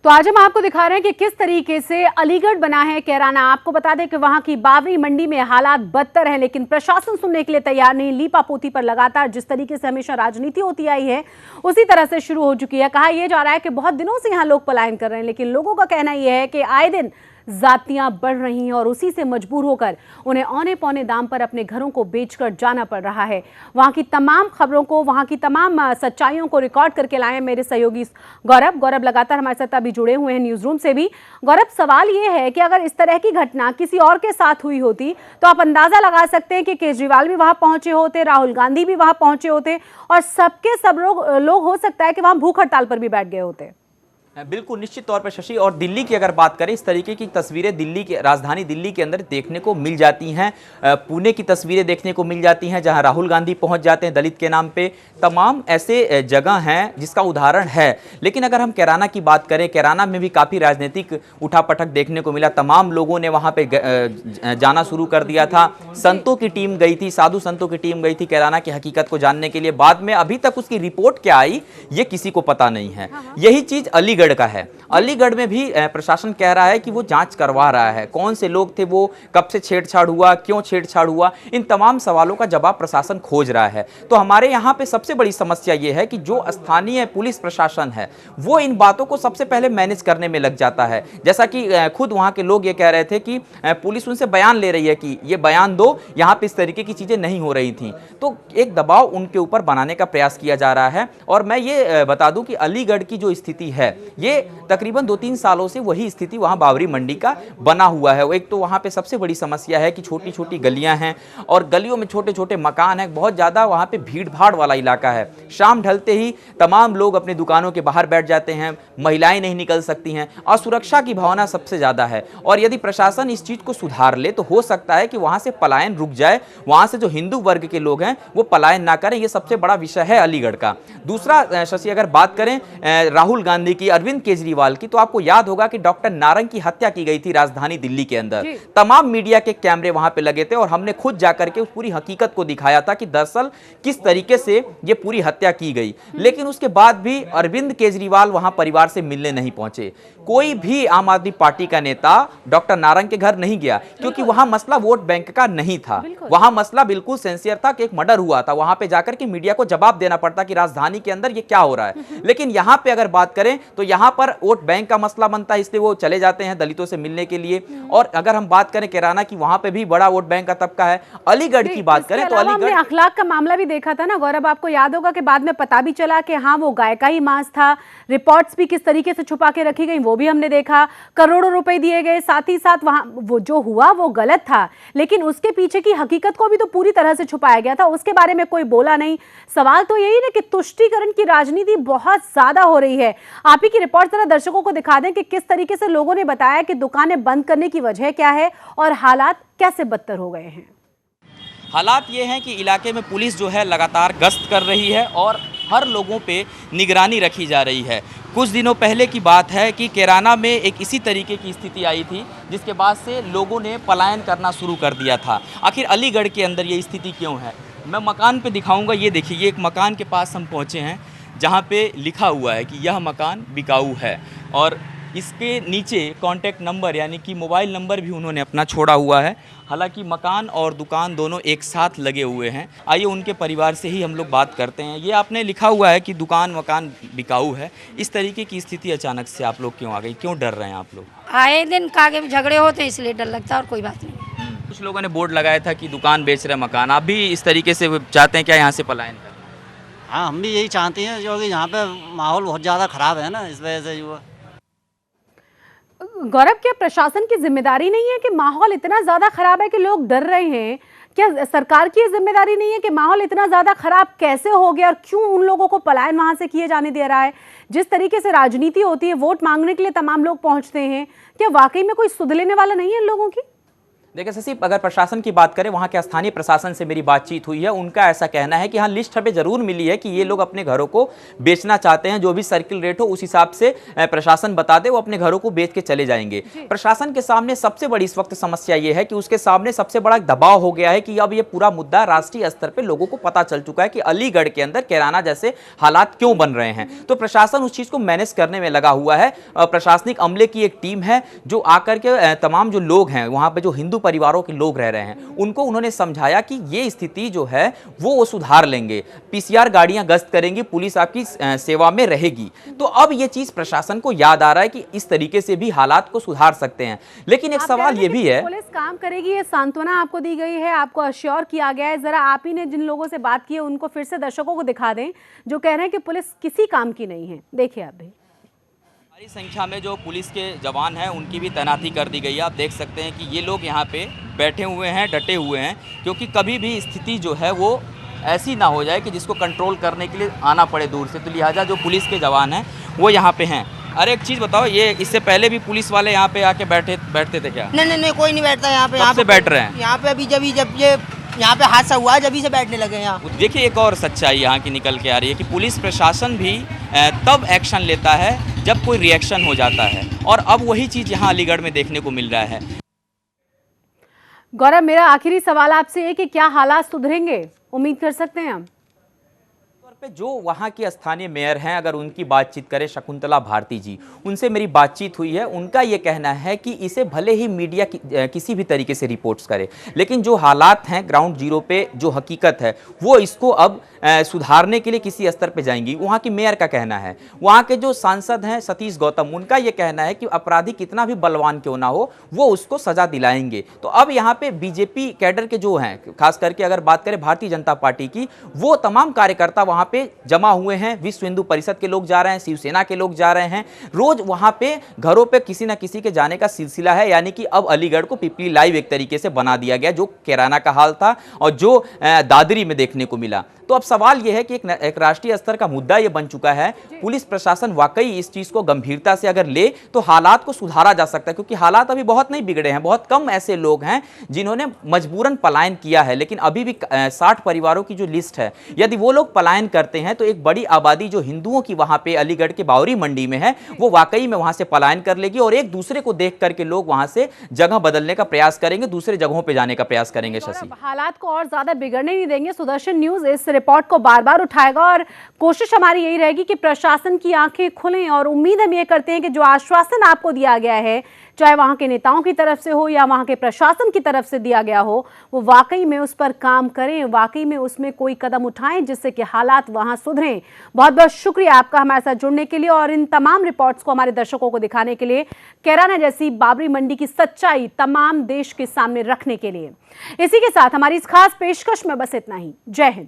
तो आज हम आपको दिखा रहे हैं कि किस तरीके से अलीगढ़ बना है कैराना। आपको बता दें कि वहां की बावरी मंडी में हालात बदतर हैं, लेकिन प्रशासन सुनने के लिए तैयार नहीं। लीपापोती पर लगातार जिस तरीके से हमेशा राजनीति होती आई है उसी तरह से शुरू हो चुकी है। कहा यह जा रहा है कि बहुत दिनों से यहाँ लोग पलायन कर रहे हैं, लेकिन लोगों का कहना यह है कि आए दिन जातियां बढ़ रही हैं और उसी से मजबूर होकर उन्हें औने पौने दाम पर अपने घरों को बेचकर जाना पड़ रहा है। वहां की तमाम खबरों को, वहां की तमाम सच्चाइयों को रिकॉर्ड करके लाए मेरे सहयोगी गौरव लगातार हमारे साथ अभी जुड़े हुए हैं न्यूज रूम से भी। गौरव, सवाल ये है कि अगर इस तरह की घटना किसी और के साथ हुई होती तो आप अंदाजा लगा सकते हैं कि केजरीवाल भी वहां पहुंचे होते, राहुल गांधी भी वहां पहुंचे होते और सबके सब लोग हो सकता है कि वहां भूख हड़ताल पर भी बैठ गए होते। बिल्कुल निश्चित तौर पर शशि, और दिल्ली की अगर बात करें, इस तरीके की तस्वीरें दिल्ली के राजधानी दिल्ली के अंदर देखने को मिल जाती हैं। पुणे की तस्वीरें देखने को मिल जाती हैं जहां राहुल गांधी पहुंच जाते हैं दलित के नाम पे। तमाम ऐसे जगह हैं जिसका उदाहरण है। लेकिन अगर हम कैराना की बात करें, कैराना में भी काफ़ी राजनीतिक उठापटक देखने को मिला। तमाम लोगों ने वहाँ पे जाना शुरू कर दिया था। संतों की टीम गई थी, साधु संतों की टीम गई थी कैराना की हकीकत को जानने के लिए। बाद में अभी तक उसकी रिपोर्ट क्या आई ये किसी को पता नहीं है। यही चीज़ अलीगढ़ का है। अलीगढ़ में भी प्रशासन कह रहा है कि वो जांच करवा रहा है, कौन से लोग थे, वो कब से छेड़छाड़ हुआ, क्यों छेड़छाड़ हुआ, इन तमाम सवालों का जवाब प्रशासन खोज रहा है। तो हमारे यहाँ पे सबसे बड़ी समस्या ये है कि जो स्थानीय पुलिस प्रशासन है वो इन बातों को सबसे पहले मैनेज करने में लग जाता है। जैसा कि खुद वहाँ के लोग ये कह रहे थे कि पुलिस उनसे बयान ले रही है कि ये बयान दो, यहाँ पे इस तरीके की चीजें नहीं हो रही थी। तो एक दबाव उनके ऊपर बनाने का प्रयास किया जा रहा है। और मैं ये बता दूं कि अलीगढ़ की जो स्थिति है ये तकरीबन 2-3 सालों से वही स्थिति वहां बावरी मंडी का बना हुआ है। एक तो वहां पे सबसे बड़ी समस्या है कि छोटी छोटी गलियां हैं और गलियों में छोटे छोटे मकान हैं। बहुत ज़्यादा वहां पे भीड़ भाड़ वाला इलाका है। शाम ढलते ही तमाम लोग अपनी दुकानों के बाहर बैठ जाते हैं, महिलाएं नहीं निकल सकती हैं। असुरक्षा की भावना सबसे ज़्यादा है। और यदि प्रशासन इस चीज़ को सुधार ले तो हो सकता है कि वहाँ से पलायन रुक जाए, वहाँ से जो हिंदू वर्ग के लोग हैं वो पलायन ना करें। ये सबसे बड़ा विषय है अलीगढ़ का। दूसरा शशि, अगर बात करें राहुल गांधी की, अरविंद केजरीवाल की, तो आपको याद होगा कि डॉक्टर नारंग की हत्या की गई थी राजधानी दिल्ली के अंदर। तमाम मीडिया के कैमरे वहां पे लगे थे और हमने खुद जाकर के उस पूरी हकीकत को दिखाया था कि दरअसल किस तरीके से ये पूरी हत्या की गई। लेकिन उसके बाद भी अरविंद केजरीवाल वहां परिवार से मिलने नहीं पहुंचे। कोई भी आम आदमी पार्टी का नेता डॉक्टर नारंग के घर नहीं गया, क्योंकि वहां मसला वोट बैंक का नहीं था। वहां मसला बिल्कुल सिंसियर था कि एक मर्डर हुआ था। वहां पे जाकर के मीडिया को जवाब देना पड़ता कि राजधानी के अंदर ये क्या हो रहा है। लेकिन यहां पे अगर बात करें तो यहां पर वोट बैंक का मसला बनता है, इसलिए वो चले जाते हैं दलितों से मिलने के लिए। और अगर हम बात करें कैराना की, वहां पे भी बड़ा वोट बैंक का तबका है। अलीगढ़ की बात करें तो अलीगढ़ अखलाक का मामला भी देखा था ना गौरव, आपको याद होगा कि बाद में पता भी चला कि हाँ वो गाय का ही मांस था। रिपोर्ट्स भी किस तरीके से छुपा के रखी गई वो भी हमने देखा। करोड़ों रुपए दिए गए, साथ ही साथ वहां वो जो हुआ वो गलत था, लेकिन उसके पीछे की हकीकत को भी तो पूरी तरह से छुपाया गया था। उसके बारे में कोई बोला नहीं। सवाल तो यही ना कि तुष्टीकरण की राजनीति बहुत ज्यादा हो रही है। आप ही की रिपोर्ट जरा दर्शकों को दिखा दें कि किस तरीके से लोगों ने बताया कि दुकानें बंद करने की वजह क्या है और हालात कैसे बदतर हो गए हैं। हालात ये हैं कि इलाके में पुलिस जो है लगातार गश्त कर रही है और हर लोगों पे निगरानी रखी जा रही है। कुछ दिनों पहले की बात है कि कैराना में एक इसी तरीके की स्थिति आई थी, जिसके बाद से लोगों ने पलायन करना शुरू कर दिया था। आखिर अलीगढ़ के अंदर ये स्थिति क्यों है, मैं मकान पे दिखाऊंगा। ये देखिए, ये एक मकान के पास हम पहुँचे हैं जहाँ पे लिखा हुआ है कि यह मकान बिकाऊ है और इसके नीचे कॉन्टैक्ट नंबर यानी कि मोबाइल नंबर भी उन्होंने अपना छोड़ा हुआ है। हालांकि मकान और दुकान दोनों एक साथ लगे हुए हैं। आइए उनके परिवार से ही हम लोग बात करते हैं। ये आपने लिखा हुआ है कि दुकान मकान बिकाऊ है। इस तरीके की स्थिति अचानक से आप लोग क्यों आ गई, क्यों डर रहे हैं आप लोग? आए दिन कागे में झगड़े होते इसलिए डर लगता है और कोई बात नहीं। कुछ लोगों ने बोर्ड लगाया था कि दुकान बेच रहे मकान। आप भी इस तरीके से चाहते हैं क्या यहाँ से पलायन करें? हाँ, हम भी यही चाहते हैं, क्योंकि यहाँ पे माहौल बहुत ज़्यादा ख़राब है ना, इस वजह से जो गौरव, क्या प्रशासन की जिम्मेदारी नहीं है कि माहौल इतना ज्यादा खराब है कि लोग डर रहे हैं? क्या सरकार की जिम्मेदारी नहीं है कि माहौल इतना ज्यादा खराब कैसे हो गया और क्यों उन लोगों को पलायन वहां से किए जाने दे रहा है? जिस तरीके से राजनीति होती है, वोट मांगने के लिए तमाम लोग पहुंचते हैं, क्या वाकई में कोई सुध लेने वाला नहीं है इन लोगों की? देखिए शशि, अगर प्रशासन की बात करें, वहाँ के स्थानीय प्रशासन से मेरी बातचीत हुई है, उनका ऐसा कहना है कि हाँ, लिस्ट हमें जरूर मिली है कि ये लोग अपने घरों को बेचना चाहते हैं, जो भी सर्किल रेट हो उस हिसाब से प्रशासन बता दे, वो अपने घरों को बेच के चले जाएंगे। प्रशासन के सामने सबसे बड़ी इस वक्त समस्या ये है कि उसके सामने सबसे बड़ा दबाव हो गया है कि अब ये पूरा मुद्दा राष्ट्रीय स्तर पर लोगों को पता चल चुका है कि अलीगढ़ के अंदर कैराना जैसे हालात क्यों बन रहे हैं। तो प्रशासन उस चीज को मैनेज करने में लगा हुआ है। प्रशासनिक अमले की एक टीम है जो आकर के तमाम जो लोग हैं वहां पे, जो हिंदू परिवारों के लोग रह रहे हैं, उनको उन्होंने समझाया कि ये स्थिति जो है वो सुधार लेंगे, पीसीआर गाड़ियां गश्त करेंगी, पुलिस आपकी सेवा में रहेगी। तो अब ये चीज प्रशासन को याद आ रहा है कि इस तरीके से भी हालात को सुधार सकते हैं। लेकिन एक सवाल ये भी है, पुलिस काम करेगी, ये सांत्वना आपको दी गई है, आपको अश्योर किया गया है। जरा आप ही ने जिन लोगों से बात की है उनको फिर से दर्शकों को दिखा दें जो कह रहे हैं कि पुलिस किसी काम की नहीं है। देखिए आप भी। बड़ी संख्या में जो पुलिस के जवान हैं उनकी भी तैनाती कर दी गई है। आप देख सकते हैं कि ये लोग यहाँ पे बैठे हुए हैं, डटे हुए हैं, क्योंकि कभी भी स्थिति जो है वो ऐसी ना हो जाए कि जिसको कंट्रोल करने के लिए आना पड़े दूर से। तो लिहाजा जो पुलिस के जवान हैं वो यहाँ पे हैं। अरे एक चीज़ बताओ, ये इससे पहले भी पुलिस वाले यहाँ पे आके बैठते थे क्या? नहीं, कोई नहीं बैठता यहाँ पे। यहाँ पे बैठ रहे हैं यहाँ पे अभी जब ये यहाँ पे हादसा हुआ जब से बैठने लगे यहाँ। देखिए एक और सच्चाई यहाँ की निकल के आ रही है कि पुलिस प्रशासन भी तब एक्शन लेता है जब कोई रिएक्शन हो जाता है, और अब वही चीज़ यहाँ अलीगढ़ में देखने को मिल रहा है। गौरव, मेरा आखिरी सवाल आपसे है कि क्या हालात सुधरेंगे, उम्मीद कर सकते हैं हम? जो वहाँ की स्थानीय मेयर हैं, अगर उनकी बातचीत करें, शकुंतला भारती जी, उनसे मेरी बातचीत हुई है। उनका ये कहना है कि इसे भले ही मीडिया किसी भी तरीके से रिपोर्ट्स करे, लेकिन जो हालात हैं ग्राउंड जीरो पे, जो हकीकत है, वो इसको अब सुधारने के लिए किसी स्तर पे जाएंगी। वहाँ की मेयर का कहना है। वहाँ के जो सांसद हैं सतीश गौतम, उनका ये कहना है कि अपराधी कितना भी बलवान क्यों ना हो, वो उसको सजा दिलाएंगे। तो अब यहाँ पे बीजेपी कैडर के जो हैं, खास करके अगर बात करें भारतीय जनता पार्टी की, वो तमाम कार्यकर्ता वहाँ पे जमा हुए हैं। विश्व हिंदू परिषद के लोग जा रहे हैं, शिवसेना के लोग जा रहे हैं। रोज वहां पे घरों पे किसी ना किसी के जाने का सिलसिला है। यानी कि अब अलीगढ़ को पीपली लाइव एक तरीके से बना दिया गया, जो कैराना का हाल था और जो दादरी में देखने को मिला। तो अब सवाल यह है कि एक राष्ट्रीय स्तर का मुद्दा यह बन चुका है। पुलिस प्रशासन वाकई इस चीज को गंभीरता से अगर ले तो हालात को सुधारा जा सकता है, क्योंकि हालात अभी बहुत नहीं बिगड़े हैं। बहुत कम ऐसे लोग हैं जिन्होंने मजबूरन पलायन किया है, लेकिन अभी भी 60 परिवारों की जो लिस्ट है, यदि वो लोग पलायन करते हैं तो एक बड़ी आबादी जो हिंदुओं की वहां पे अलीगढ़ के बावरी मंडी में है, वो वाकई में वहां से पलायन कर लेगी, और एक दूसरे को देख करके लोग वहां से जगह बदलने का प्रयास करेंगे, दूसरे जगहों पे जाने का प्रयास करेंगे। शशि, हालात को और ज्यादा बिगड़ने नहीं देंगे। सुदर्शन न्यूज इस रिपोर्ट को बार बार उठाएगा और कोशिश हमारी यही रहेगी कि प्रशासन की आंखें खुलें, और उम्मीद हम ये करते हैं कि जो आश्वासन आपको दिया गया है, चाहे वहां के नेताओं की तरफ से हो या वहां के प्रशासन की तरफ से दिया गया हो, वो वाकई में उस पर काम करें, वाकई में उसमें कोई कदम उठाएं जिससे कि हालात वहां सुधरें। बहुत बहुत शुक्रिया आपका हमारे साथ जुड़ने के लिए और इन तमाम रिपोर्ट्स को हमारे दर्शकों को दिखाने के लिए, कैराना जैसी बाबरी मंडी की सच्चाई तमाम देश के सामने रखने के लिए। इसी के साथ हमारी इस खास पेशकश में बस इतना ही। जय हिंद।